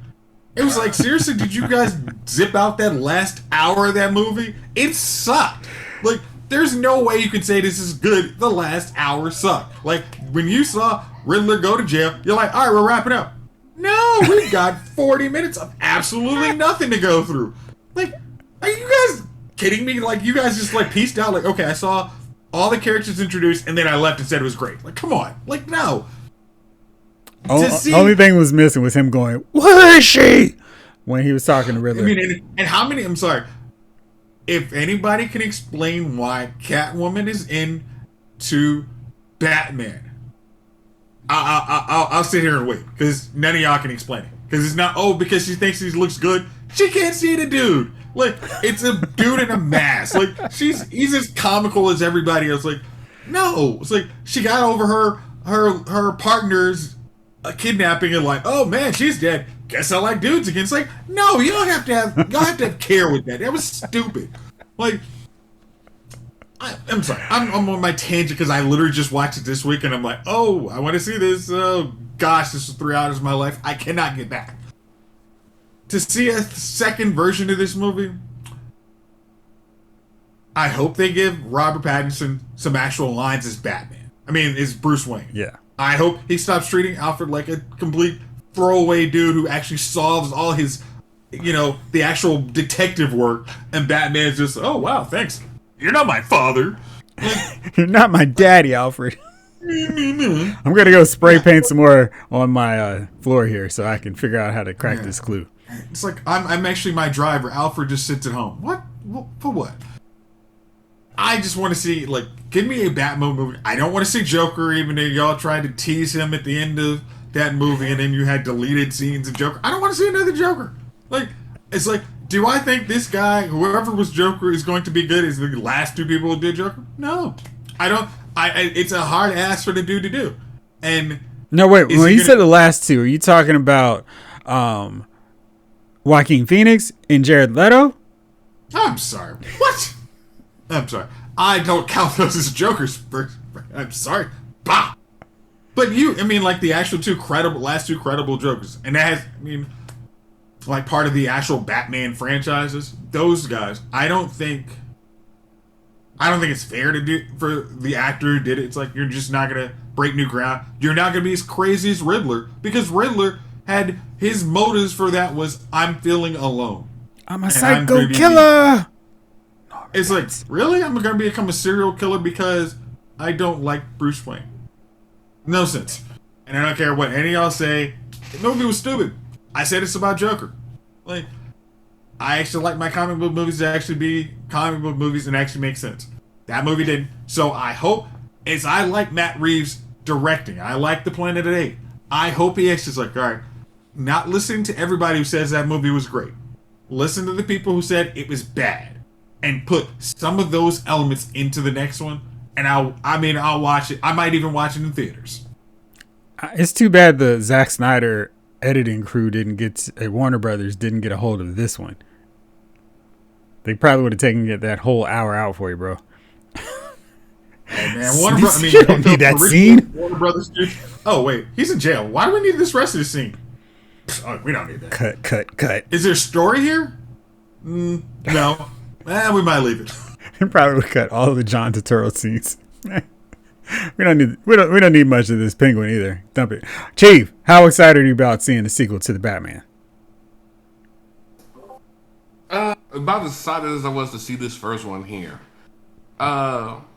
It was like, seriously, did you guys zip out that last hour of that movie? It sucked. Like, there's no way you can say this is good. The last hour sucked. Like, when you saw Riddler go to jail, you're like, all right, we're wrapping up. No, we've got 40 minutes of absolutely nothing to go through. Like, are you guys kidding me? Like, you guys just, like, pieced out, like, okay, I saw all the characters introduced, and then I left and said it was great. Like, come on. Like, no. Only thing was missing was him going, "Where is she?" when he was talking to Riddler. I mean, and how many? I'm sorry. If anybody can explain why Catwoman is into Batman, I'll sit here and wait because none of y'all can explain it. Because it's not because she thinks he looks good. She can't see the dude. Like, it's a dude in a mask. Like, he's as comical as everybody else. Like, no, it's like she got over her partner's kidnapping and like, oh man, she's dead. Guess I like dudes again. It's like, no, you don't have to have care with that. That was stupid. Like, I'm sorry, I'm on my tangent because I literally just watched it this week and I'm like, oh, I want to see this. Oh gosh, this is 3 hours of my life. I cannot get back. To see a second version of this movie, I hope they give Robert Pattinson some actual lines as Batman. I mean, as Bruce Wayne. Yeah. I hope he stops treating Alfred like a complete throwaway dude who actually solves all his, the actual detective work, and Batman's just, oh wow, thanks. You're not my father. Like, you're not my daddy, Alfred. I'm gonna go spray paint some more on my floor here so I can figure out how to crack this clue. It's like I'm actually my driver. Alfred just sits at home. What? For what? I just want to see, like, give me a Batman movie. I don't want to see Joker, even though y'all tried to tease him at the end of that movie, and then you had deleted scenes of Joker. I don't want to see another Joker. Like, it's like, do I think this guy, whoever was Joker, is going to be good as the last 2 people who did Joker? No. I don't. It's a hard ask for the dude to do. And no, wait. When you said the last 2, are you talking about Joaquin Phoenix and Jared Leto? I'm sorry. What? I'm sorry. I don't count those as Jokers. I'm sorry. Bah. But like the actual last two credible Jokers, and that has, like part of the actual Batman franchises. Those guys, I don't think it's fair to do for the actor who did it. It's like you're just not gonna break new ground. You're not gonna be as crazy as Riddler because Riddler had his motives for that was I'm feeling alone. I'm a psycho killer. It's like, really? I'm going to become a serial killer because I don't like Bruce Wayne. No sense. And I don't care what any of y'all say. The movie was stupid. I said it's about Joker. Like, I actually like my comic book movies to actually be comic book movies and actually make sense. That movie didn't. So I hope, as I like Matt Reeves directing, I like The Planet of the Apes. I hope he actually is like, all right, not listening to everybody who says that movie was great. Listen to the people who said it was bad. And put some of those elements into the next one, and I'll watch it. I might even watch it in theaters. It's too bad the Zack Snyder editing crew Warner Brothers didn't get a hold of this one. They probably would have taken that whole hour out for you, bro. Hey man, Warner Brothers. You don't need that scene. Warner Brothers, dude. Oh wait, he's in jail. Why do we need this rest of the scene? Oh, we don't need that. Cut. Is there a story here? No. We might leave it. They probably would cut all of the John Turturro scenes. we don't need much of this penguin either. Dump it. Chief, how excited are you about seeing the sequel to the Batman? About as excited as I was to see this first one here. We talked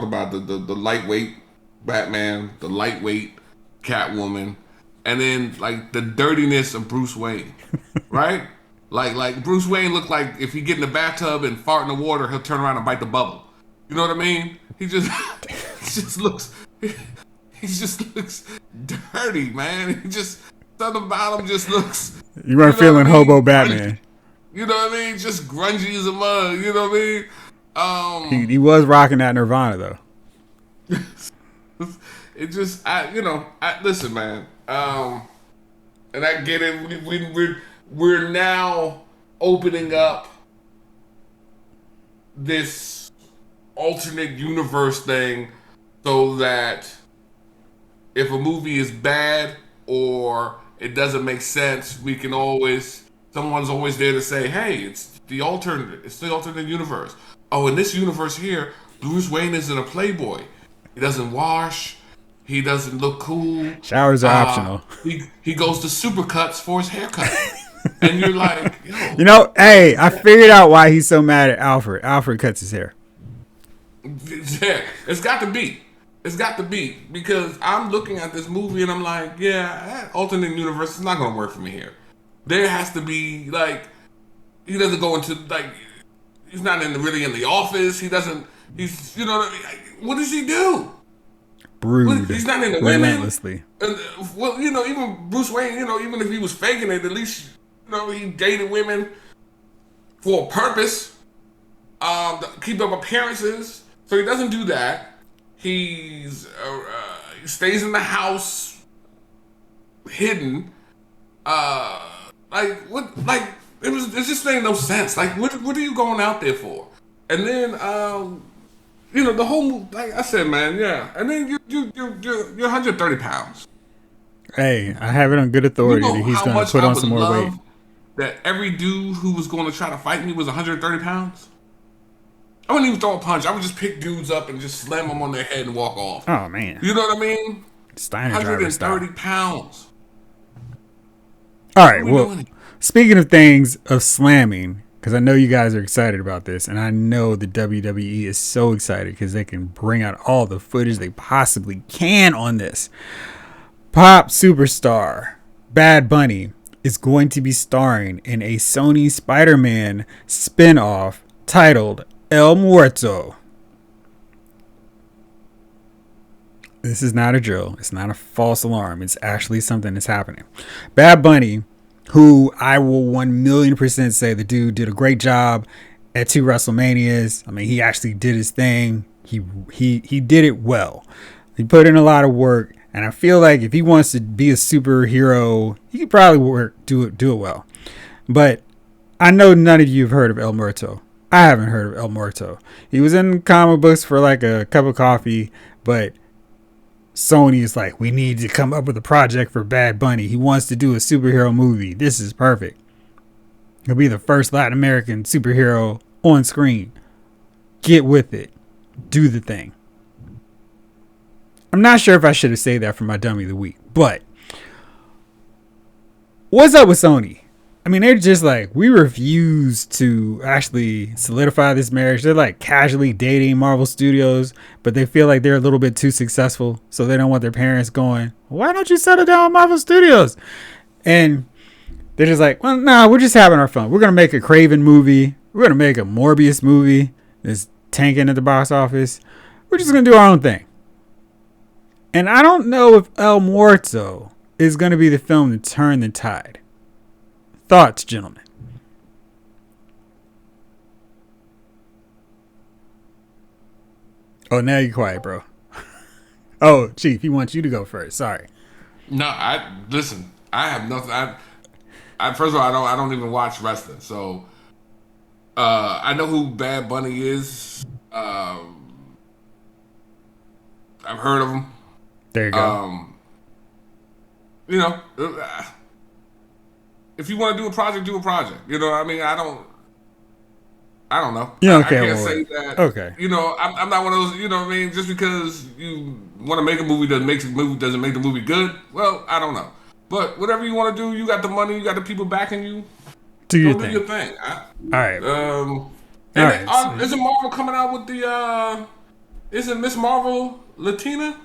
about the lightweight Batman, the lightweight Catwoman, and then like the dirtiness of Bruce Wayne, right? Like Bruce Wayne looked like if he get in the bathtub and fart in the water, he'll turn around and bite the bubble. You know what I mean? He just looks dirty, man. He just something about him just looks. You weren't feeling hobo Batman. You know what I mean? Just grungy as a mug. You know what I mean? He was rocking that Nirvana though. It just listen, man. And I get it. we're now opening up this alternate universe thing so that if a movie is bad or it doesn't make sense, we can someone's always there to say, hey, it's the alternate universe. Oh, in this universe here, Bruce Wayne isn't a playboy. He doesn't wash. He doesn't look cool. Showers are optional. He goes to Supercuts for his haircut. And you're like, yo. You know, hey, I figured out why he's so mad at Alfred. Alfred cuts his hair. Yeah, it's got to be. It's got to be. Because I'm looking at this movie and I'm like, yeah, that alternate universe is not going to work for me here. There has to be, like, he doesn't go into, like, he's not really in the office. He's, you know what I mean? Like, what does he do? Brood. He's not in the relentlessly. Women. Well, you know, even Bruce Wayne, you know, even if he was faking it, at least, you know, he dated women for a purpose, to keep up appearances. So he doesn't do that. He stays in the house, hidden. Like what? Like it just made no sense. Like what are you going out there for? And then you know the whole like I said, man, yeah. And then you're 130 pounds. Hey, I have it on good authority that he's going to put on some more weight. That every dude who was going to try to fight me was 130 pounds. I wouldn't even throw a punch. I would just pick dudes up and just slam them on their head and walk off. Oh man, you know what I mean? Steiner 130 pounds. All right, well, speaking of things of slamming, because I know you guys are excited about this, and I know the WWE is so excited because they can bring out all the footage they possibly can on this. Pop superstar Bad Bunny is going to be starring in a Sony Spider-Man spinoff titled El Muerto. This is not a drill. It's not a false alarm. It's actually something that's happening. Bad Bunny, who I will 1,000,000% say the dude did a great job at 2 WrestleManias. I mean, he actually did his thing. He did it well. He put in a lot of work, and I feel like if he wants to be a superhero, he could probably do it well. But I know none of you have heard of El Muerto. I haven't heard of El Muerto. He was in comic books for like a cup of coffee, but Sony is like, we need to come up with a project for Bad Bunny. He wants to do a superhero movie. This is perfect. He'll be the first Latin American superhero on screen. Get with it. Do the thing. I'm not sure if I should have said that for my dummy of the week, but what's up with Sony? I mean, they're just like, we refuse to actually solidify this marriage. They're like casually dating Marvel Studios, but they feel like they're a little bit too successful. So they don't want their parents going, why don't you settle down with Marvel Studios? And they're just like, well, no, we're just having our fun. We're going to make a Craven movie. We're going to make a Morbius movie that's tanking at the box office. We're just going to do our own thing. And I don't know if El Muerto is going to be the film to turn the tide. Thoughts, gentlemen? Oh, now you're quiet, bro. Oh, Chief, he wants you to go first. Sorry. No, listen. I have nothing. I first of all, I don't even watch wrestling, so I know who Bad Bunny is. I've heard of him. There you go. You know. If you want to do a project, do a project. You know what I mean? I don't know. Yeah, okay. I can't say that. Okay. You know, I'm not one of those, you know what I mean? Just because you want to make a movie doesn't make the movie good. Well, I don't know. But whatever you want to do, you got the money, you got the people backing you. Do your thing. All right. All right. Isn't Marvel coming out with the, isn't Miss Marvel Latina?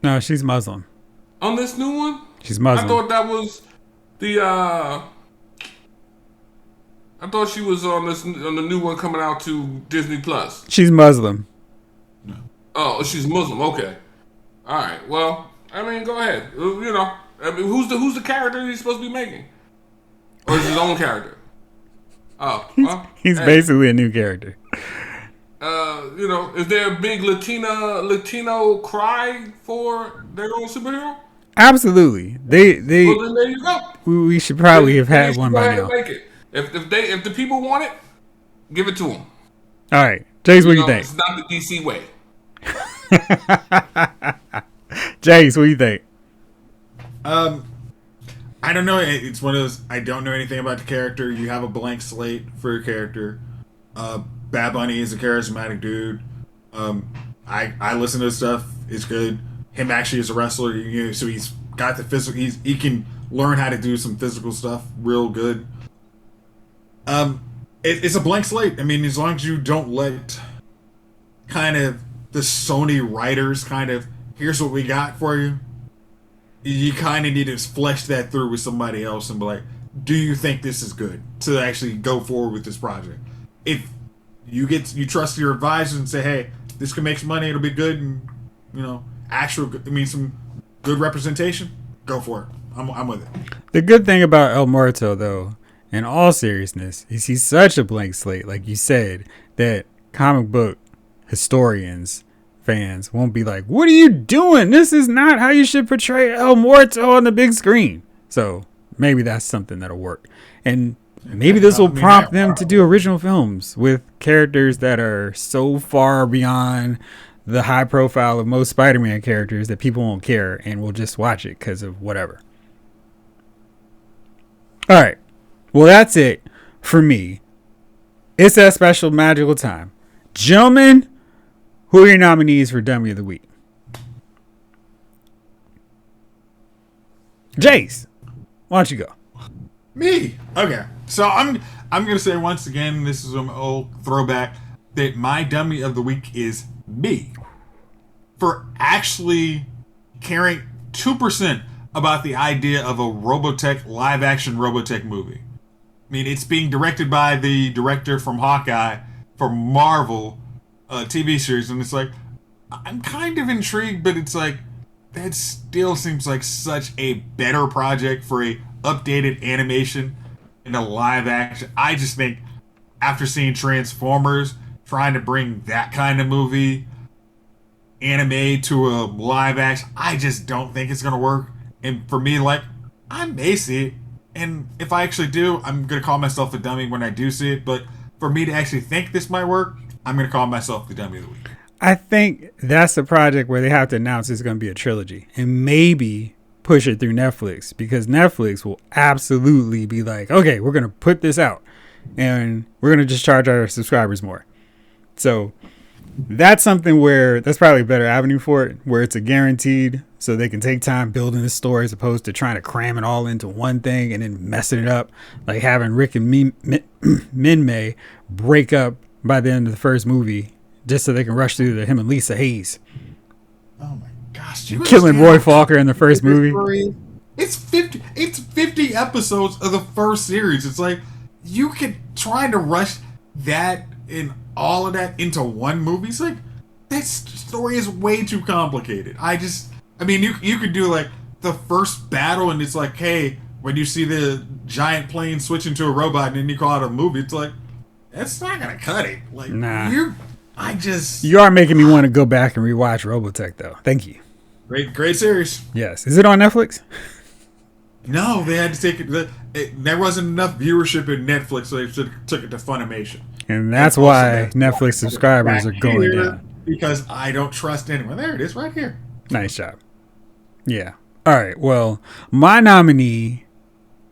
No, she's Muslim. On this new one? She's Muslim. I thought that was... I thought she was on the new one coming out to Disney Plus. She's Muslim. Oh, she's Muslim. Okay. All right. Well, I mean, go ahead. You know, I mean, who's the character he's supposed to be making, or is his own character? Oh, well, he's basically a new character. You know, is there a big Latino cry for their own superhero? Absolutely. Well, then there you go. We should probably have They had should one go by ahead now. and make it. If the people want it, give it to them. All right, Jayce, what do you think? It's not the DC way. Jayce, what do you think? I don't know. It's one of those. I don't know anything about the character. You have a blank slate for your character. Bad Bunny is a charismatic dude. I listen to his stuff. It's good. Him actually is a wrestler. So he's got the physical. He can learn how to do some physical stuff real good. It's a blank slate. I mean, as long as you don't let kind of the Sony writers kind of, here's what we got for you. You kind of need to flesh that through with somebody else and be like, do you think this is good to actually go forward with this project? If you trust your advisors and say, hey, this can make some money, it'll be good, and some good representation, go for it. I'm with it. The good thing about El Muerto, though, in all seriousness, is he's such a blank slate, like you said, that comic book historians, fans won't be like, what are you doing? This is not how you should portray El Muerto on the big screen. So maybe that's something that'll work. And maybe this will prompt them to do original films with characters that are so far beyond the high profile of most Spider-Man characters that people won't care and will just watch it because of whatever. All right. Well, that's it for me. It's that special magical time. Gentlemen, who are your nominees for Dummy of the Week? Jayce, why don't you go? Me. Okay. So I'm gonna say once again, this is an old throwback, that my dummy of the week is me. For actually caring 2% about the idea of a Robotech live action Robotech movie. I mean, it's being directed by the director from Hawkeye for Marvel TV series, and it's like, I'm kind of intrigued, but it's like, that still seems like such a better project for a updated animation in a live action. I just think after seeing Transformers trying to bring that kind of movie anime to a live action, I just don't think it's gonna work. And for me, like, I may see it, and if I actually do, I'm gonna call myself a dummy when I do see it. But for me to actually think this might work, I'm gonna call myself the dummy of the week. I think that's a project where they have to announce it's going to be a trilogy and maybe push it through Netflix, because Netflix will absolutely be like, okay, we're going to put this out and we're going to just charge our subscribers more. So that's something where that's probably a better avenue for it, where it's a guaranteed, so they can take time building the story as opposed to trying to cram it all into one thing and then messing it up, like having Rick and Min-May break up by the end of the first movie just so they can rush through him and Lisa Hayes. Oh my gosh! Killing Roy Falker in the first movie. It's 50 episodes of the first series. It's like, you could try to rush that and all of that into one movie. It's like, that story is way too complicated. I mean, you could do like the first battle, and it's like, hey, when you see the giant plane switch into a robot, and then you call it a movie, it's like, that's not gonna cut it. Like, nah. You are making me want to go back and rewatch Robotech, though. Thank you. Great series. Yes. Is it on Netflix? No, they had to take it. There wasn't enough viewership in Netflix, so they took it to Funimation. And that's why Netflix subscribers are going down. Because I don't trust anyone. There it is, right here. Nice job. Yeah. All right. Well, my nominee,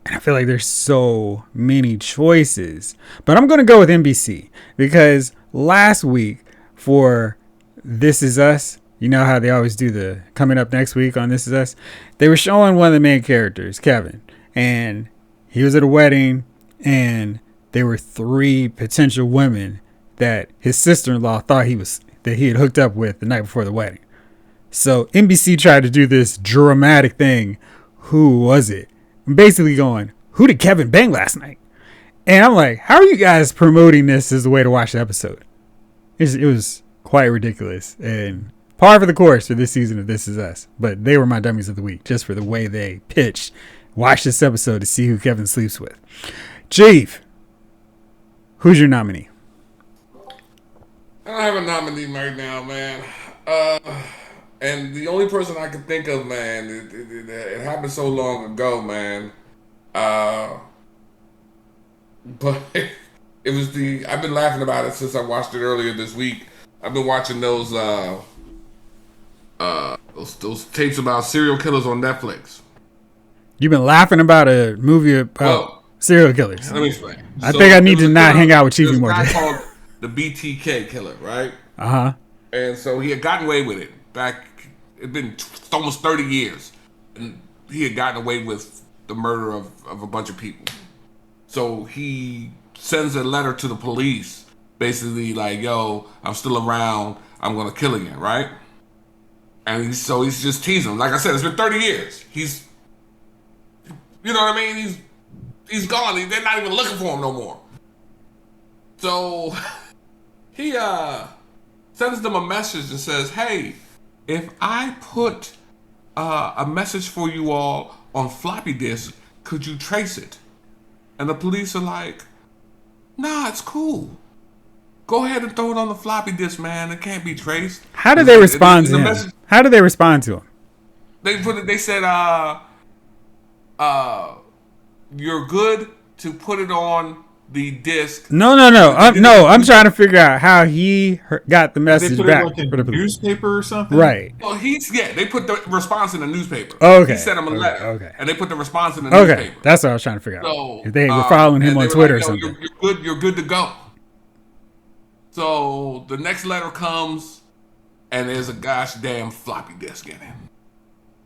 and I feel like there's so many choices, but I'm going to go with NBC, because last week for This Is Us, you know how they always do the coming up next week on This Is Us, they were showing one of the main characters, Kevin, and he was at a wedding, and there were 3 potential women that his sister-in-law thought he had hooked up with the night before the wedding. So NBC tried to do this dramatic thing. Who was it? I'm basically going, who did Kevin bang last night? And I'm like, how are you guys promoting this as a way to watch the episode? It was quite ridiculous and par for the course for this season of This Is Us. But they were my dummies of the week, just for the way they pitched. Watch this episode to see who Kevin sleeps with. Chief, who's your nominee? I don't have a nominee right now, man. And the only person I can think of, man, it happened so long ago, man. But it was I've been laughing about it since I watched it earlier this week. I've been watching those tapes about serial killers on Netflix. You've been laughing about a movie about serial killers. Let me explain. I think I need to not hang out with Chief anymore. There's a guy called the BTK killer, right? Uh-huh. And so he had gotten away with it back. It'd been almost 30 years, and he had gotten away with the murder of a bunch of people. So he sends a letter to the police, basically like, "Yo, I'm still around. I'm gonna kill again," right? And he's just teasing them. Like I said, it's been 30 years. He's, you know what I mean? He's gone. They're not even looking for him no more. So he sends them a message and says, "Hey, if I put a message for you all on floppy disk, could you trace it?" And the police are like, "Nah, it's cool. Go ahead and throw it on the floppy disk, man. It can't be traced." How did they respond to him? How did they respond to him? They said, "You're good to put it on the disc." No. I'm trying to figure out how he got the message They put back it like for the in newspaper or something? Right. Well, they put the response in the newspaper. Oh, okay. He sent him a letter. Okay. And they put the response in the Okay. newspaper. That's what I was trying to figure out. So, If they were following him and on they were Twitter like, or "Yo, something. You're good to go." So the next letter comes, and there's a gosh damn floppy disk in it.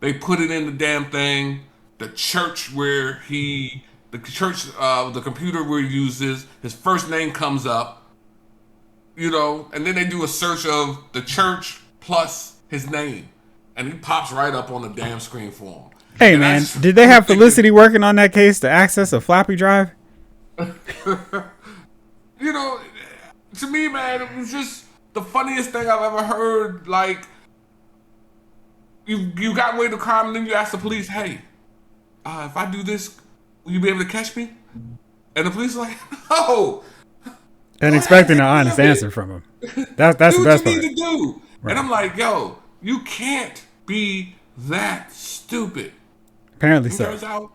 They put it in the damn thing. The church the computer where he uses, his first name comes up, and then they do a search of the church plus his name, and he pops right up on the damn screen for him. Hey, man, did they have Felicity working on that case to access a floppy drive? To me, man, it was just the funniest thing I've ever heard. Like, you got away with the crime, and then you ask the police, "Hey, if I do this, will you be able to catch me?" And the police are like, "No." And expecting an honest answer from him. That's the best part. What you need to do. Right. And I'm like, "Yo, you can't be that stupid." Apparently And so. turns out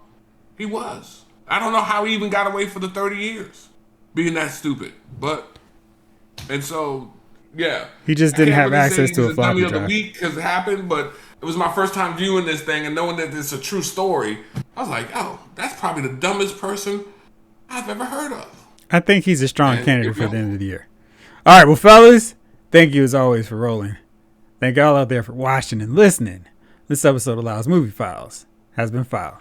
he was. I don't know how he even got away for the 30 years being that stupid. And so, yeah. He just didn't have access to a floppy drive. The week has happened, but it was my first time viewing this thing and knowing that it's a true story. I was like, "Oh, that's probably the dumbest person I've ever heard of." I think he's a strong candidate for the end of the year. All right, well, fellas, thank you as always for rolling. Thank y'all out there for watching and listening. This episode of Lyle's Movie Files has been filed.